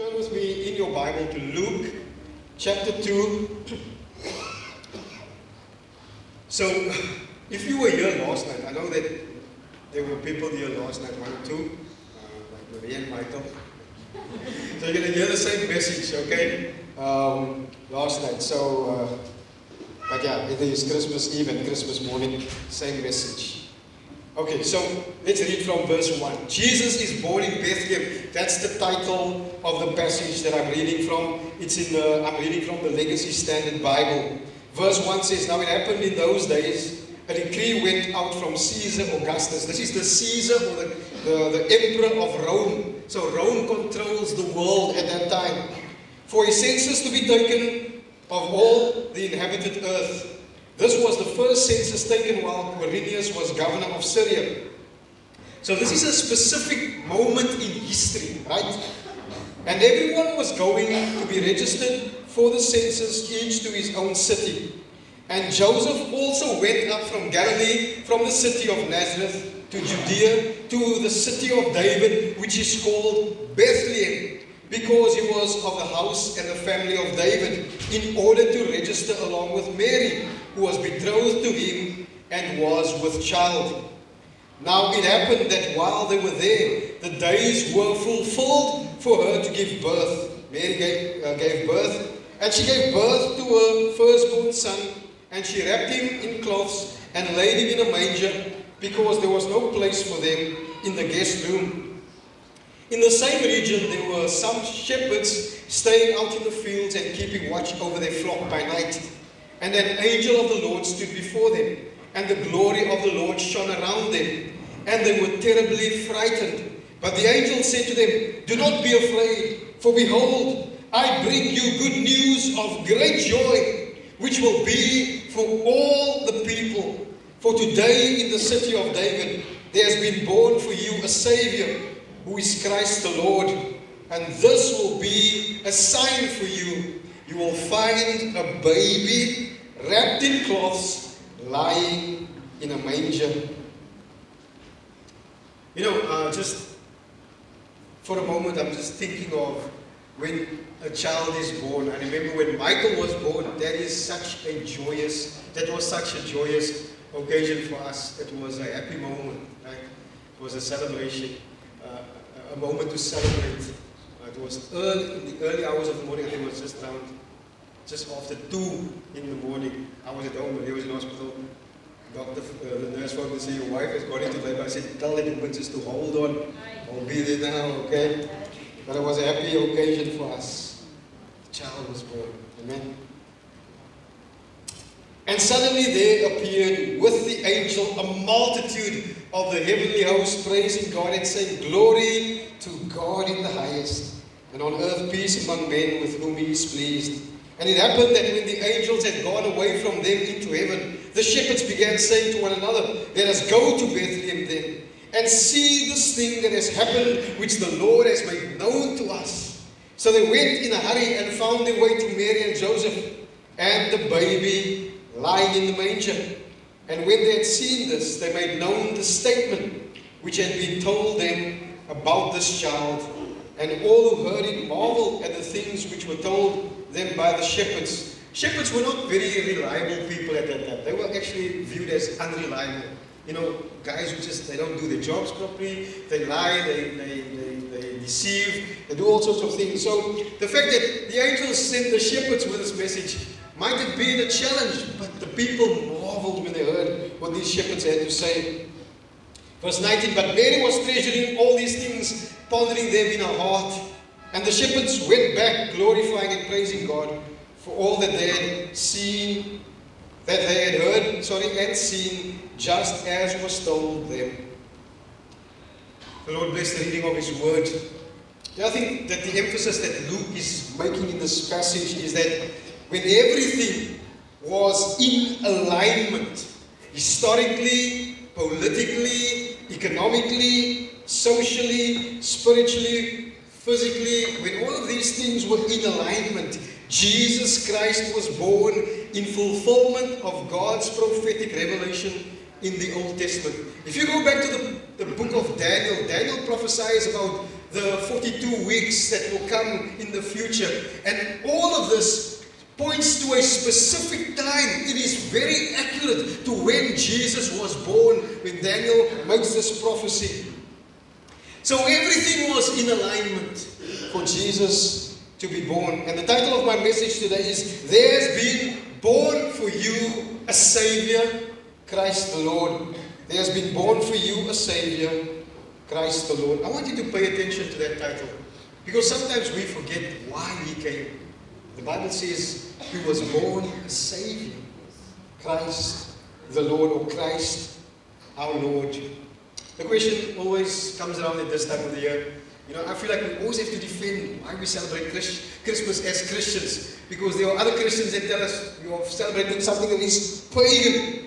Turn with me in your Bible to Luke chapter 2. So, if you were here last night, I know that there were people here last night, 1 or 2, like Maria and Michael. So you're going to hear the same message, okay, last night. So, but yeah, it is Christmas Eve and Christmas morning, same message. Okay, so let's read from verse 1. Jesus is born in Bethlehem. That's the title of the passage that I'm reading from. I'm reading from the Legacy Standard Bible. Verse 1 says, "Now it happened in those days, a decree went out from Caesar Augustus." This is the Caesar, or the emperor of Rome. So Rome controls the world at that time. "For a census to be taken of all the inhabited earth." This was the first census taken while Quirinius was governor of Syria. So this is a specific moment in history, right? And everyone was going to be registered for the census, each to his own city. And Joseph also went up from Galilee, from the city of Nazareth to Judea, to the city of David, which is called Bethlehem, because he was of the house and the family of David, in order to register along with Mary, who was betrothed to him and was with child. Now it happened that while they were there, the days were fulfilled for her to give birth. Mary gave birth, and she gave birth to her firstborn son, and she wrapped him in cloths and laid him in a manger, because there was no place for them in the guest room. In the same region, there were some shepherds staying out in the fields and keeping watch over their flock by night. And an angel of the Lord stood before them, and the glory of the Lord shone around them, and they were terribly frightened. But the angel said to them, "Do not be afraid, for behold, I bring you good news of great joy, which will be for all the people. For today in the city of David there has been born for you a Savior, who is Christ the Lord. And this will be a sign for you. You will find a baby wrapped in cloths, lying in a manger." You know, just for a moment, I'm just thinking of when a child is born. I remember when Michael was born, that was such a joyous occasion for us. It was a happy moment, right? It was a celebration, a moment to celebrate. It was in the early hours of the morning. I think it was just after 2 in the morning. I was at home, but he was in hospital. The nurse wanted to say, "Your wife has gone into labor." I said, "Tell the woman just to hold on. I'll be there now, okay?" But it was a happy occasion for us. The child was born. Amen. "And suddenly there appeared with the angel a multitude of the heavenly host, praising God and saying, 'Glory to God in the highest, and on earth peace among men with whom he is pleased.' And it happened that when the angels had gone away from them into heaven, the shepherds began saying to one another, 'Let us go to Bethlehem then, and see this thing that has happened, which the Lord has made known to us.' So they went in a hurry and found their way to Mary and Joseph, and the baby lying in the manger. And when they had seen this, they made known the statement which had been told them about this child. And all who heard it marveled at the things which were told them by the shepherds." Shepherds were not very reliable people at that time. They were actually viewed as unreliable. You know, guys who they don't do their jobs properly, they lie, they deceive, they do all sorts of things. So the fact that the angels sent the shepherds with this message might have been a challenge, but the people marveled when they heard what these shepherds had to say. Verse 19, "But Mary was treasuring all these things, pondering them in her heart. And the shepherds went back, glorifying and praising God for all that they had seen, and seen, just as was told them." The Lord bless the reading of His Word. I think that the emphasis that Luke is making in this passage is that when everything was in alignment, historically, politically, economically, socially, spiritually, physically, when all of these things were in alignment, Jesus Christ was born in fulfillment of God's prophetic revelation in the Old Testament. If you go back to the book of Daniel, Daniel prophesies about the 42 weeks that will come in the future. And all of this points to a specific time. It is very accurate to when Jesus was born, when Daniel makes this prophecy. So everything was in alignment for Jesus to be born. And the title of my message today is, There's been born for you a Savior, Christ the Lord. There has been born for you a Savior, Christ the Lord. I want you to pay attention to that title, because sometimes we forget why He came. The Bible says He was born a Savior, Christ the Lord, or Christ our Lord. The question always comes around at this time of the year. You know, I feel like we always have to defend why we celebrate Christmas as Christians, because there are other Christians that tell us you are celebrating something that is pagan.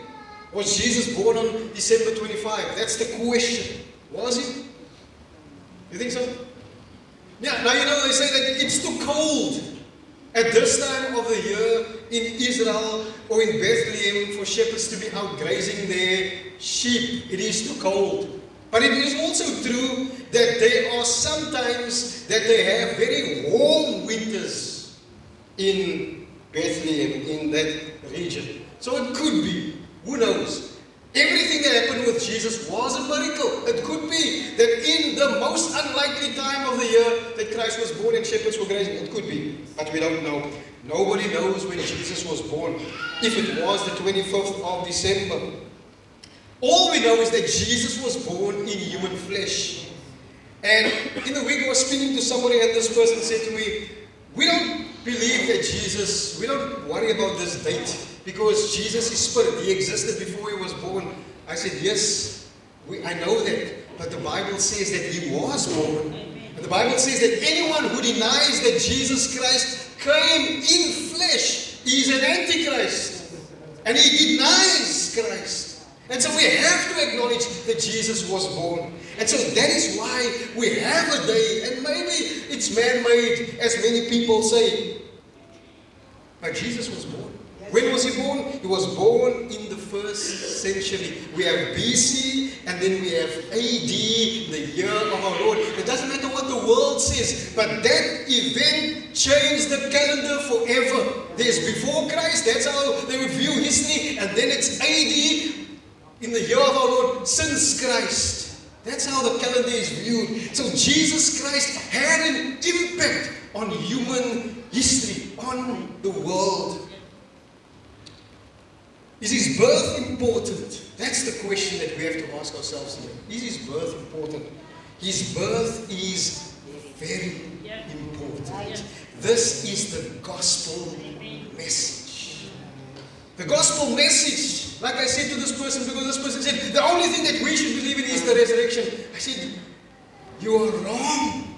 Was Jesus born on December 25? That's the question. Was He? You think so? Yeah, now you know they say that it's too cold at this time of the year in Israel or in Bethlehem for shepherds to be out grazing their sheep. It is too cold. But it is also true that there are sometimes that they have very warm winters in Bethlehem, in that region. So it could be, who knows? Everything that happened with Jesus was a miracle. It could be that in the most unlikely time of the year that Christ was born and shepherds were grazing. It could be, but we don't know. Nobody knows when Jesus was born. If it was the 25th of December. All we know is that Jesus was born in human flesh. And in the week I was speaking to somebody, and this person said to me, we don't believe that Jesus, we don't worry about this date, because Jesus is spirit. He existed before He was born. I said, yes, I know that. But the Bible says that He was born. And the Bible says that anyone who denies that Jesus Christ came in flesh is an antichrist. And he denies Christ. And so we have to acknowledge that Jesus was born. And so that is why we have a day, and maybe it's man-made, as many people say. But Jesus was born. When was He born? He was born in the 1st century. We have BC, and then we have AD, the year of our Lord. It doesn't matter what the world says, but that event changed the calendar forever. There's before Christ, that's how they would view history, and then it's AD, in the year of our Lord, since Christ. That's how the calendar is viewed. So Jesus Christ had an impact on human history, on the world. Is His birth important? That's the question that we have to ask ourselves today. Is His birth important? His birth is very important. This is the gospel message. The gospel message, like I said to this person, because this person said, the only thing that we should believe in is the resurrection. I said, you are wrong.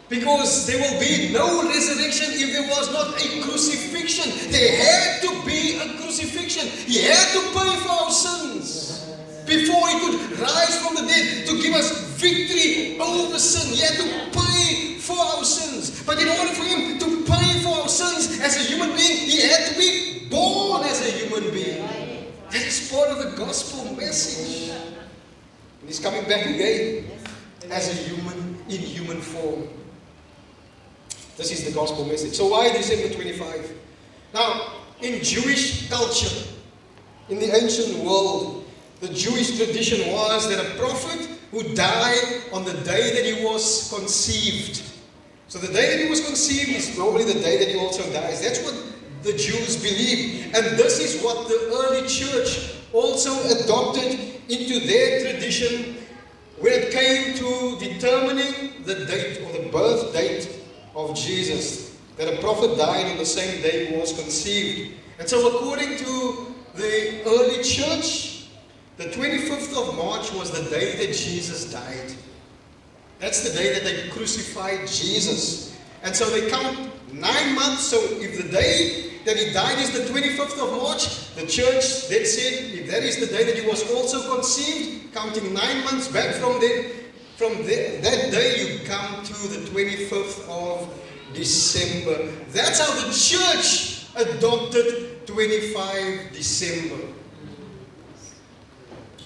Because there will be no resurrection if there was not a crucifixion. There had to be a crucifixion. He had to pay for our sins before He could rise from the dead to give us victory over sin. He had to pay for our sins. But in order for Him to pay for our sins as a human being, He had to be born as a human being. That is part of the gospel message. And He's coming back again as a human, in human form. This is the gospel message. So why December 25? Now, in Jewish culture, in the ancient world, the Jewish tradition was that a prophet would die on the day that he was conceived. So the day that he was conceived is normally the day that he also dies. That's what the Jews believe. And this is what the early church also adopted into their tradition when it came to determining the date or the birth date of Jesus, that a prophet died on the same day he was conceived. And so according to the early church, the 25th of March was the day that Jesus died. That's the day that they crucified Jesus. And so they count 9 months. So if the day that He died is the 25th of March, the church then said, if that is the day that He was also conceived, counting 9 months back from then, that day you come to the 25th of December. That's how the church adopted 25 December.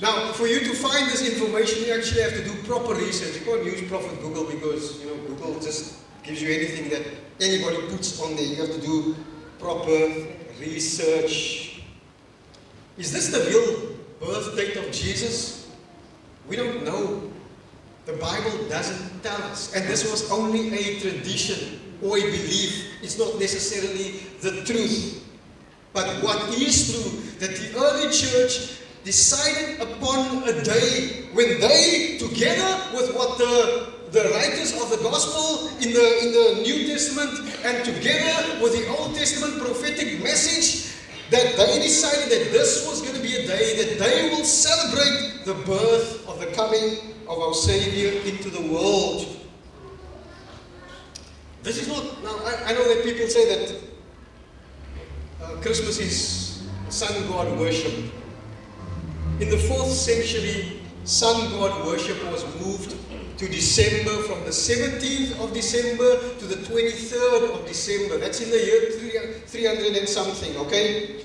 Now, for you to find this information, you actually have to do proper research. You can't use Prophet Google because, Google just gives you anything that anybody puts on there. You have to do proper research. Is this the real birth date of Jesus? We don't know. The Bible doesn't tell us. And this was only a tradition or a belief. It's not necessarily the truth. But what is true, that the early church decided upon a day when they, together with what the writers of the gospel in the New Testament and together with the Old Testament prophetic message, that they decided that this was going to be a day that they will celebrate the birth of the coming of our Savior into the world. This is not, now I know that people say that Christmas is sun god worship. In the 4th century, sun god worship was moved to December, from the 17th of December to the 23rd of December. That's in the year 300 and something, okay?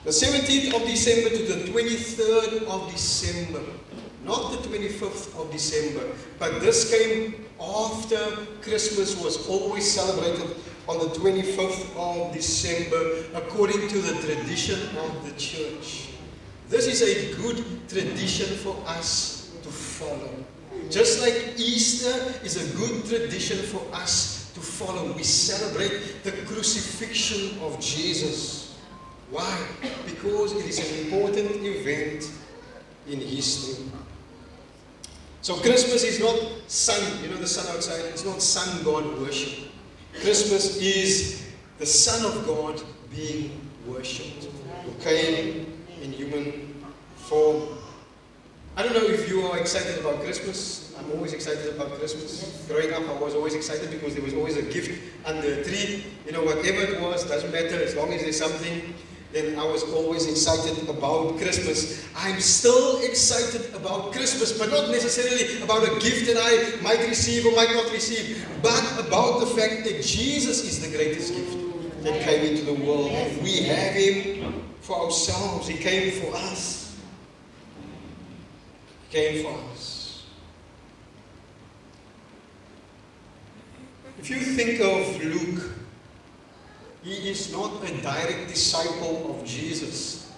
The 17th of December to the 23rd of December. Not the 25th of December. But this came after Christmas was always celebrated on the 25th of December, according to the tradition of the church. This is a good tradition for us to follow. Just like Easter is a good tradition for us to follow. We celebrate the crucifixion of Jesus. Why? Because it is an important event in history. So Christmas is not sun, the sun outside, it's not sun god worship. Christmas is the Son of God being worshipped, who came in human form. I don't know if you are excited about Christmas. I'm always excited about Christmas. Growing up, I was always excited because there was always a gift under a tree. Whatever it was, doesn't matter, as long as there's something, then I was always excited about Christmas. I'm still excited about Christmas, but not necessarily about a gift that I might receive or might not receive, but about the fact that Jesus is the greatest gift that came into the world. And we have Him for ourselves. He came for us. He came for us. If you think of Luke, he is not a direct disciple of Jesus.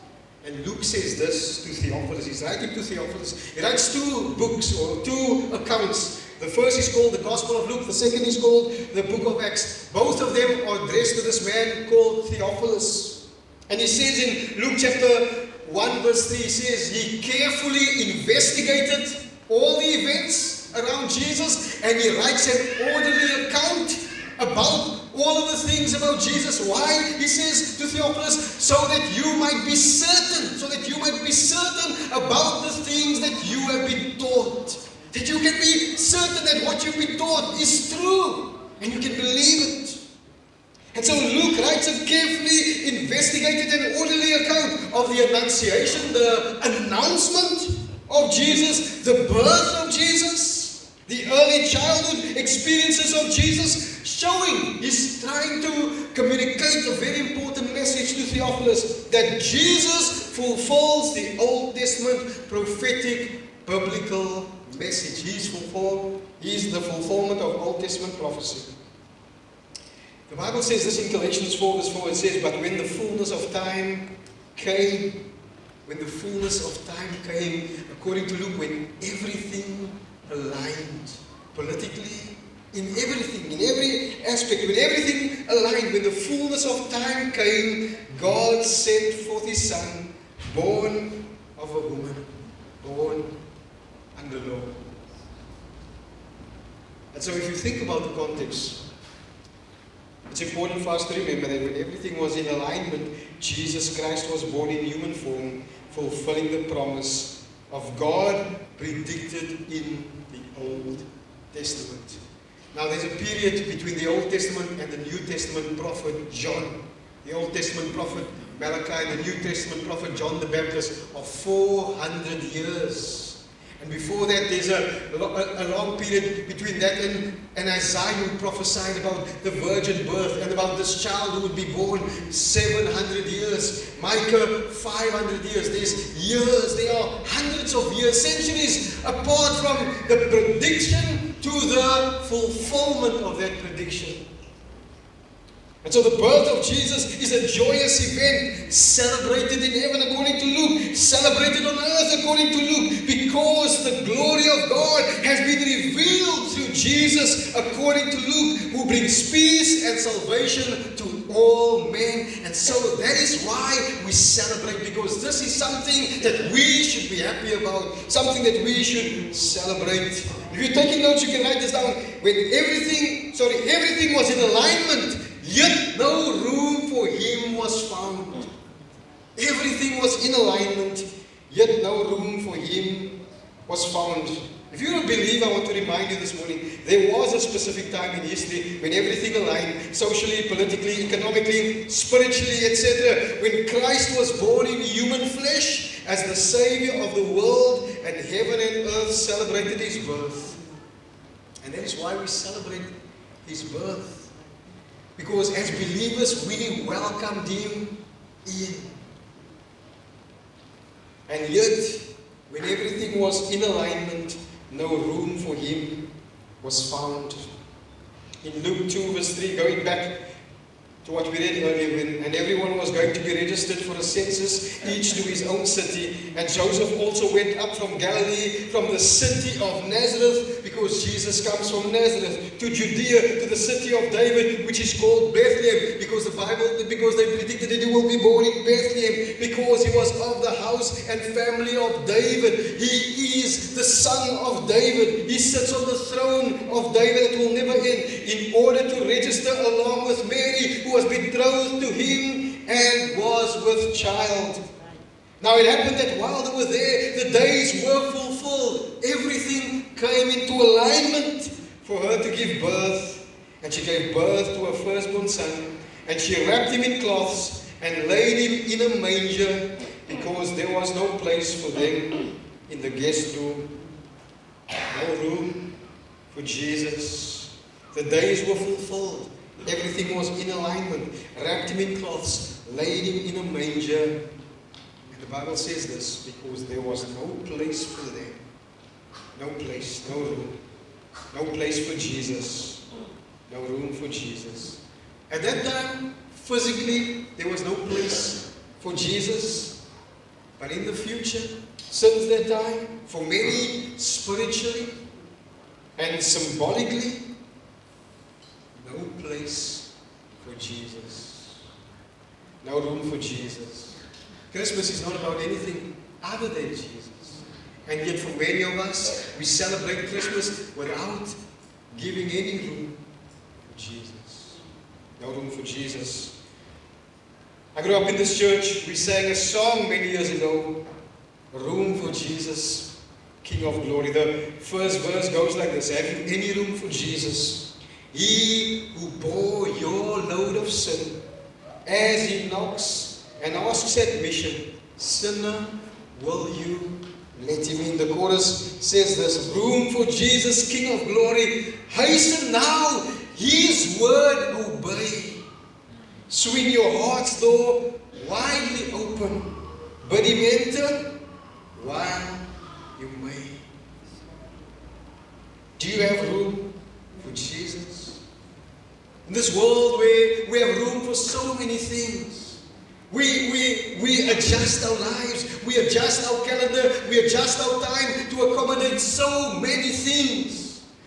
And Luke says this to Theophilus. He's writing to Theophilus. He writes 2 books or 2 accounts. The first is called the Gospel of Luke. The second is called the Book of Acts. Both of them are addressed to this man called Theophilus. And he says in Luke chapter 1 verse 3, he says, he carefully investigated all the events around Jesus, and he writes an orderly account about all of the things about Jesus. Why? He says to Theophilus, so that you might be certain, about the things that you have been taught. That you can be certain that what you've been taught is true, and you can believe it. And so Luke writes a carefully investigated and orderly account of the Annunciation, the announcement of Jesus, the birth of Jesus, the early childhood experiences of Jesus, showing, he's trying to communicate a very important message to Theophilus, that Jesus fulfills the Old Testament prophetic biblical message. He's the fulfillment of Old Testament prophecy. The Bible says this in Galatians 4 verse 4, it says, but when the fullness of time came, according to Luke, when everything aligned, politically, in everything, in every aspect, when everything aligned, when the fullness of time came, God sent forth His Son, born of a woman, born under law. And so if you think about the context, it's important for us to remember that when everything was in alignment, Jesus Christ was born in human form, fulfilling the promise of God predicted in the Old Testament. Now there's a period between the Old Testament and the New Testament prophet John. The Old Testament prophet Malachi, the New Testament prophet John the Baptist, of 400 years. And before that, there's a long period between that and Isaiah, who prophesied about the virgin birth and about this child who would be born 700 years. Micah, 500 years. There are hundreds of years, centuries apart from the prediction to the fulfillment of that prediction. And so the birth of Jesus is a joyous event, celebrated in heaven according to Luke, celebrated on earth according to Luke, because the glory of God has been revealed through Jesus according to Luke, who brings peace and salvation to all men. And so that is why we celebrate, because this is something that we should be happy about, something that we should celebrate. If you're taking notes, you can write this down. When everything was in alignment, yet no room for him was found. Everything was in alignment, yet no room for him was found. If you don't believe, I want to remind you this morning, there was a specific time in history when everything aligned, socially, politically, economically, spiritually, etc. When Christ was born in human flesh as the Savior of the world, and heaven and earth celebrated his birth. And that is why we celebrate his birth. Because as believers, we welcomed him in. And yet, when everything was in alignment, no room for him was found. In Luke 2 verse 3, going back to what we read earlier, and everyone was going to be registered for a census, each to his own city. And Joseph also went up from Galilee, from the city of Nazareth, because Jesus comes from Nazareth, to Judea, to the city of David, which is called Bethlehem, because they predicted that he will be born in Bethlehem, because he was of the house and family of David. He is the son of David. He sits on the throne of David that will never end, in order to register along with Mary, who was betrothed to him and was with child. Now it happened that while they were there, the days were fulfilled. Everything came into alignment for her to give birth. And she gave birth to her firstborn son. And she wrapped him in cloths and laid him in a manger, because there was no place for them in the guest room. No room for Jesus. The days were fulfilled. Everything was in alignment. Wrapped him in cloths, laid him in a manger. And the Bible says this, because there was no place for them. No place, no room. No place for Jesus. No room for Jesus. At that time, physically, there was no place for Jesus. But in the future, since that time, for many, spiritually and symbolically, no place for Jesus. No room for Jesus. Christmas is not about anything other than Jesus. And yet for many of us, we celebrate Christmas without giving any room for Jesus. No room for Jesus. I grew up in this church. We sang a song many years ago, Room for Jesus, King of Glory. The first verse goes like this: have you any room for Jesus? He who bore your load of sin, as he knocks and asks admission, sinner, will you let him in? The chorus says this: room for Jesus, King of Glory, hasten now, his word obey. Swing your heart's door widely open, bid him enter while you may. Do you have room for Jesus? In this world where we have room for so many things, we adjust our lives, we adjust our calendar, we adjust our time to accommodate so many things.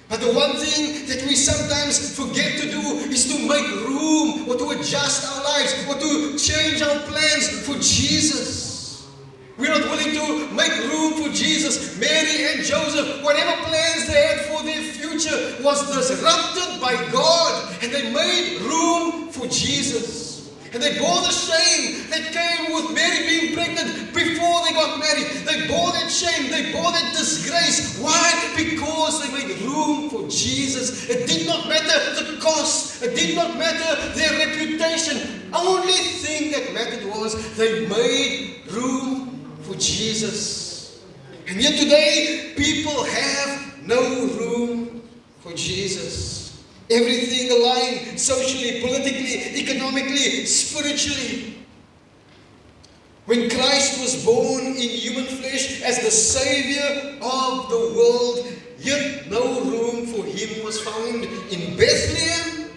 But the one thing that we sometimes forget to do is to make room, or to adjust our lives, or to change our plans for Jesus. We're not willing to make room for Jesus. Mary and Joseph, whatever plans they had for their future was disrupted by God, and they made room for Jesus. And they bore the shame that came with Mary being pregnant before they got married. They bore that shame, they bore that disgrace. Why? Because they made room for Jesus. It did not matter the cost, it did not matter their reputation. Only thing that mattered was they made room for Jesus. And yet today, people have no room for Jesus. Everything aligned socially, politically, economically, spiritually. When Christ was born in human flesh as the Savior of the world, yet no room for Him was found in Bethlehem,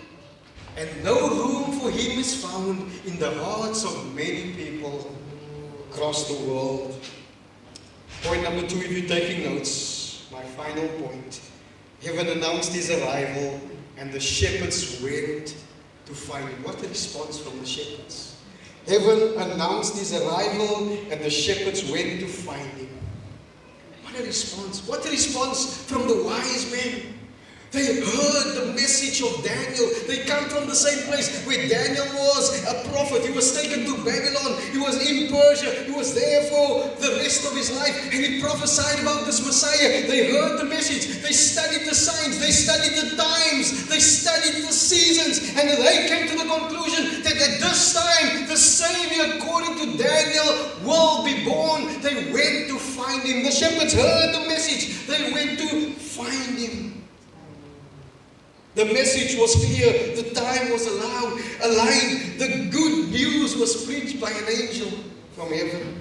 and no room for Him is found in the hearts of many people across the world. Point number 2, if you're taking notes, my final point. Heaven announced His arrival, and the shepherds went to find Him. What a response from the shepherds. Heaven announced His arrival, and the shepherds went to find Him. What a response. What a response from the wise men. They heard the message of Daniel. They come from the same place where Daniel was a prophet. He was taken to Babylon. He was in Persia. He was there for the rest of his life. And he prophesied about this Messiah. They heard the message. They studied the signs. They studied the times. They studied the seasons. And they came to the conclusion that at this time, the Savior, according to Daniel, will be born. They went to find Him. The shepherds heard the message. They went to find Him. The message was clear. The time was aligned. The good news was preached by an angel from heaven.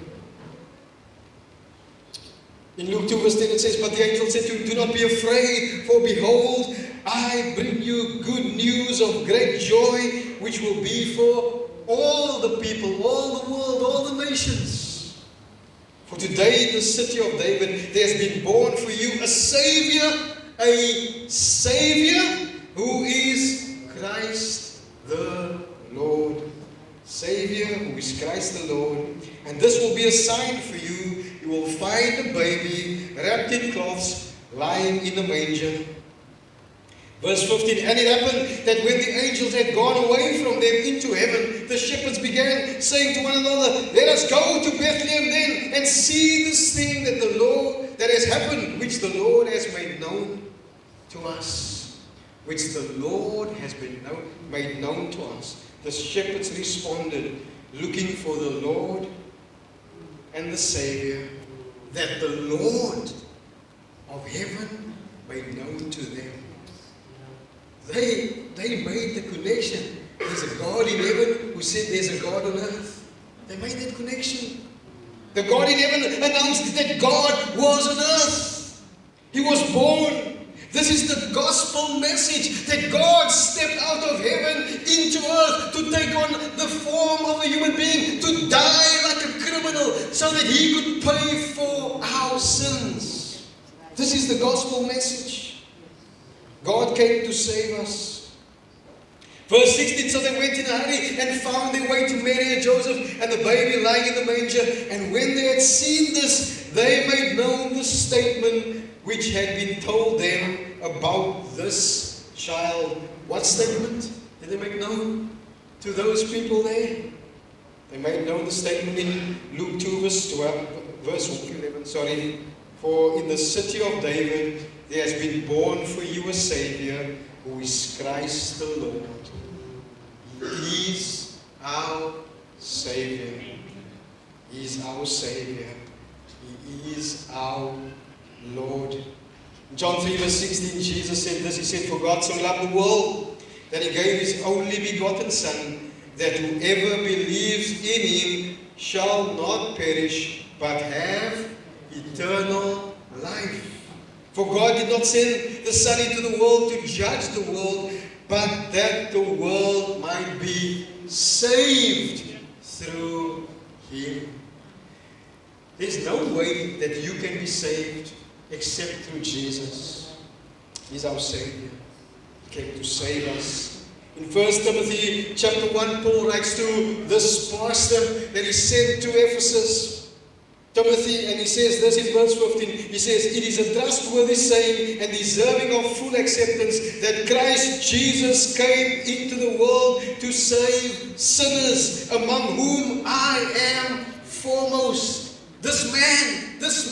In Luke 2 verse 10 it says, "But the angel said to him, 'Do not be afraid, for behold, I bring you good news of great joy, which will be for all the people, all the world, all the nations. For today in the city of David there has been born for you a Savior, who is Christ the Lord.'" Savior, who is Christ the Lord. "And this will be a sign for you. You will find a baby wrapped in cloths, lying in a manger." Verse 15, "And it happened that when the angels had gone away from them into heaven, the shepherds began saying to one another, 'Let us go to Bethlehem then and see this thing that has happened, which the Lord has made known to us.'" Which the Lord has made known to us. The shepherds responded, looking for the Lord and the Savior, that the Lord of heaven made known to them. They made the connection. There's a God in heaven who said there's a God on earth. They made that connection. The God in heaven announced that God was on earth. He was born. This is the gospel message, that God stepped out of heaven into earth to take on the form of a human being, to die like a criminal so that He could pay for our sins. This is the gospel message. God came to save us. Verse 16, "So they went in a hurry and found their way to Mary and Joseph and the baby lying in the manger. And when they had seen this, they made known the statement which had been told them about this child." What statement did they make known to those people there? They made known the statement in Luke 2 verse 11. "For in the city of David there has been born for you a Savior, who is Christ the Lord." He is our Savior. He is our Savior. He is our Lord. In John 3 verse 16, Jesus said this. He said, "For God so loved the world that He gave His only begotten Son, that whoever believes in Him shall not perish, but have eternal life. For God did not send the Son into the world to judge the world, but that the world might be saved through Him." There's no way that you can be saved except through Jesus. He's our Savior. He came to save us. In 1 Timothy chapter 1, Paul writes to this pastor that he sent to Ephesus, Timothy, and he says this in verse 15. He says, "It is a trustworthy saying and deserving of full acceptance that Christ Jesus came into the world to save sinners, among whom I am foremost." This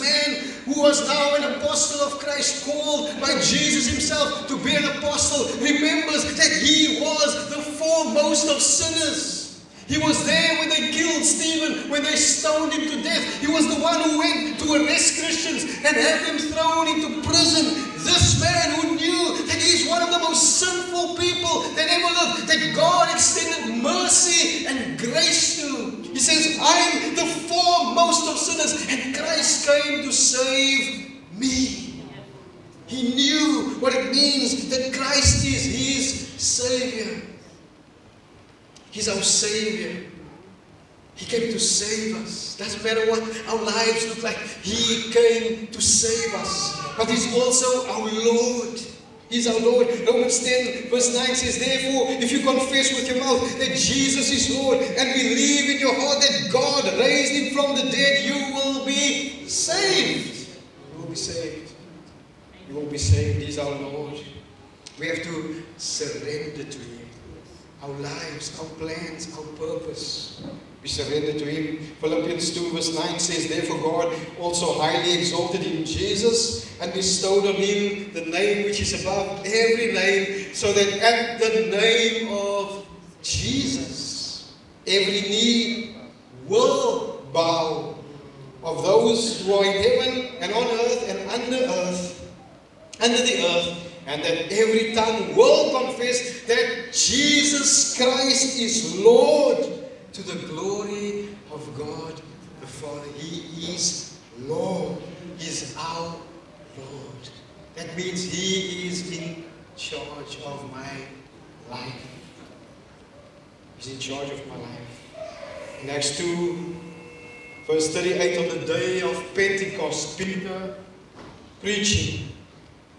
man who was now an apostle of Christ, called by Jesus Himself to be an apostle, remembers that he was the foremost of sinners. He was there when they killed Stephen, when they stoned him to death. He was the one who went to arrest Christians and have them thrown into prison. This man who knew that he's one of the most sinful people that ever lived, that God extended mercy and grace to. He says, I am the foremost of sinners, and Christ came to save me. He knew what it means that Christ is his Savior. He's our Savior. He came to save us. Doesn't matter what our lives look like. He came to save us. But He's also our Lord. He's our Lord. Romans 10 verse 9 says, therefore, if you confess with your mouth that Jesus is Lord and believe in your heart that God raised Him from the dead, you will be saved. You will be saved. You will be saved. He's our Lord. We have to surrender to Him. Our lives, our plans, our purpose. We surrender to Him. Philippians 2 verse 9 says, therefore God also highly exalted Him, Jesus, and bestowed on Him the name which is above every name, so that at the name of Jesus, every knee will bow, of those who are in heaven and on earth and under the earth, and that every tongue will confess that Jesus Christ is Lord, to the glory of God the Father. He is Lord. He is our Lord. That means He is in charge of my life. He's in charge of my life. In Acts 2, verse 38, on the day of Pentecost, Peter, preaching,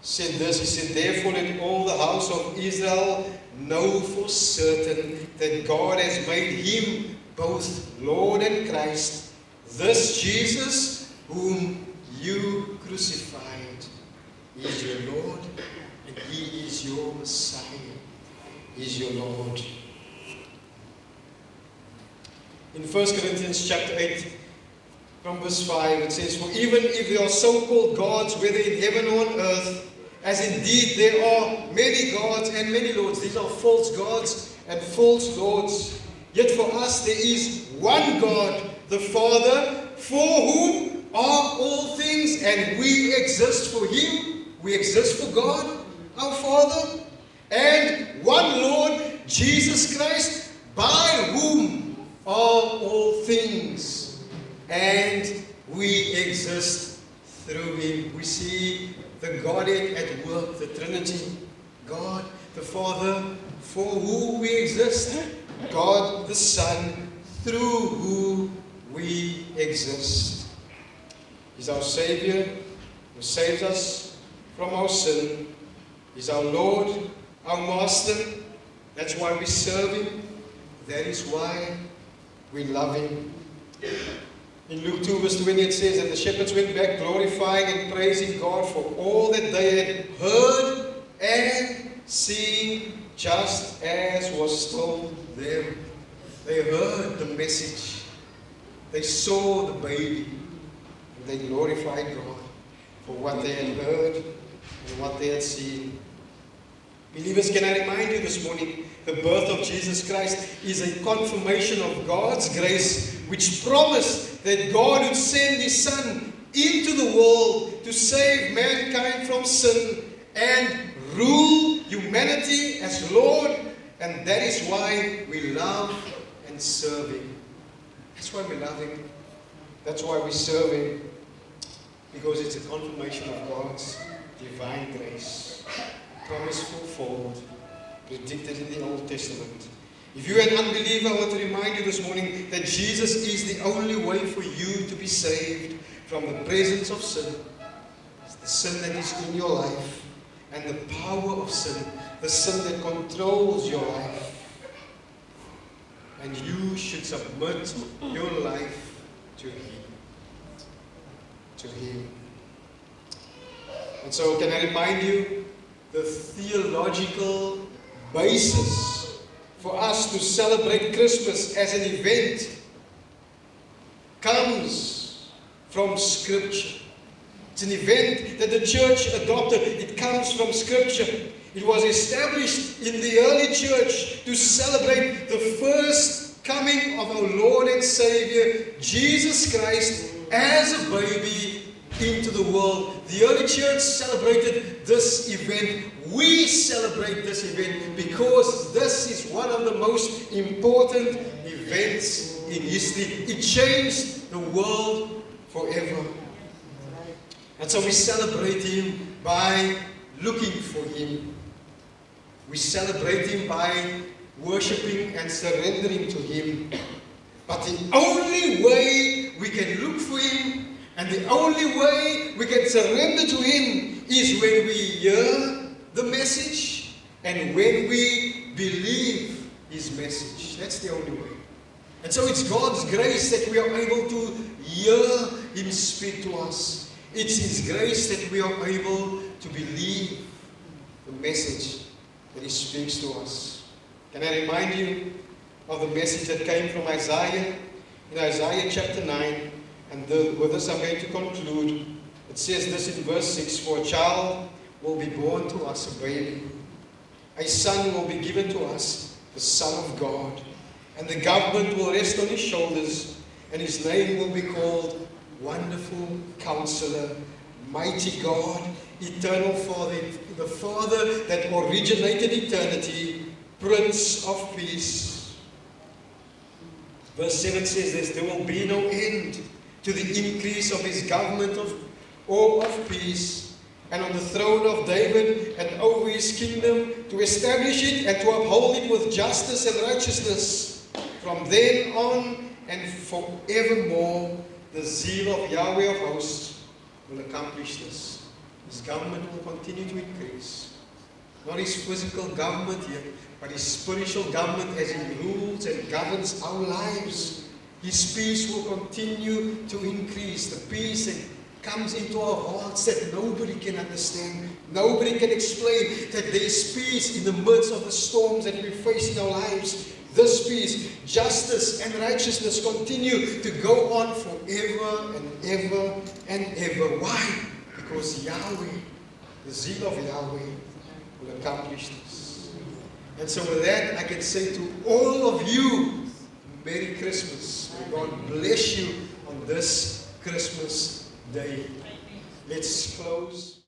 said this. He said, therefore let all the house of Israel know for certain that God has made Him both Lord and Christ, this Jesus whom you crucified. He is your Lord and He is your Messiah. He is your Lord. In 1 Corinthians chapter 8, from verse 5, it says, for even if there are so-called gods, whether in heaven or on earth, as indeed there are many gods and many lords. These are false gods and false lords. Yet for us there is one God, the Father, for whom are all things, and we exist for Him. We exist for God, our Father. And one Lord, Jesus Christ, by whom are all things, and we exist through Him. We see the Godhead at work, the Trinity. God, the Father, for who we exist. God, the Son, through who we exist. He's our Savior, who saves us from our sin. He's our Lord, our Master. That's why we serve Him. That is why we love Him. In Luke 2 verse 20 it says that the shepherds went back glorifying and praising God for all that they had heard and seen, just as was told them. They heard the message. They saw the baby. And they glorified God for what they had heard and what they had seen. Believers, can I remind you this morning, the birth of Jesus Christ is a confirmation of God's grace, which promised that God would send His Son into the world to save mankind from sin and rule humanity as Lord. And that is why we love and serve Him. That's why we love Him. That's why we serve Him. Because it's a confirmation of God's divine grace. Promise fulfilled, predicted in the Old Testament. If you're an unbeliever, I want to remind you this morning that Jesus is the only way for you to be saved from the presence of sin. It's the sin that is in your life and the power of sin, the sin that controls your life. And you should submit your life to Him. To Him. And so, can I remind you, the theological basis for us to celebrate Christmas as an event comes from Scripture. It's an event that the church adopted. It comes from Scripture. It was established in the early church to celebrate the first coming of our Lord and Savior, Jesus Christ, as a baby into the world. The early church celebrated this event. We celebrate this event because this is one of the most important events in history. It changed the world forever. And so we celebrate Him by looking for Him. We celebrate Him by worshiping and surrendering to Him. But the only way we can look for Him and the only way we can surrender to Him is when we hear the message and when we believe His message. That's the only way. And so it's God's grace that we are able to hear Him speak to us. It's His grace that we are able to believe the message that He speaks to us. Can I remind you of the message that came from Isaiah? In Isaiah chapter 9, and with this I'm going to conclude. It says this in verse 6, "For a child will be born to us, a baby. A son will be given to us, the Son of God. And the government will rest on His shoulders, and His name will be called Wonderful Counselor, Mighty God, Eternal Father, the Father that originated eternity, Prince of Peace." Verse 7 says this, "There will be no end to the increase of His government or of peace, and on the throne of David and over His kingdom, to establish it and to uphold it with justice and righteousness. From then on and forevermore, the zeal of Yahweh of hosts will accomplish this." His government will continue to increase. Not His physical government yet, but His spiritual government as He rules and governs our lives. His peace will continue to increase. The peace that comes into our hearts that nobody can understand. Nobody can explain, that there is peace in the midst of the storms that we face in our lives. This peace, justice and righteousness continue to go on forever and ever and ever. Why? Because Yahweh, the zeal of Yahweh, will accomplish this. And so with that, I can say to all of you, Merry Christmas. May God bless you on this Christmas day. Let's close.